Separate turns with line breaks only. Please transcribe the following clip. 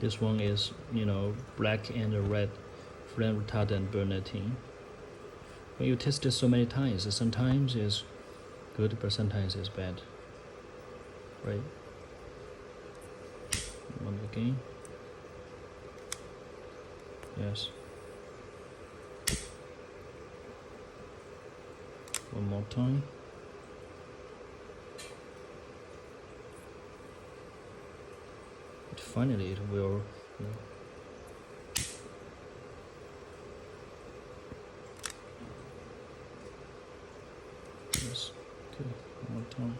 This one is, black and red flame retardant burning. When you test it so many times, sometimes it's good, but sometimes it's bad. Right? Once again. Yes. One more time. But finally it will, yes. Okay, one more time.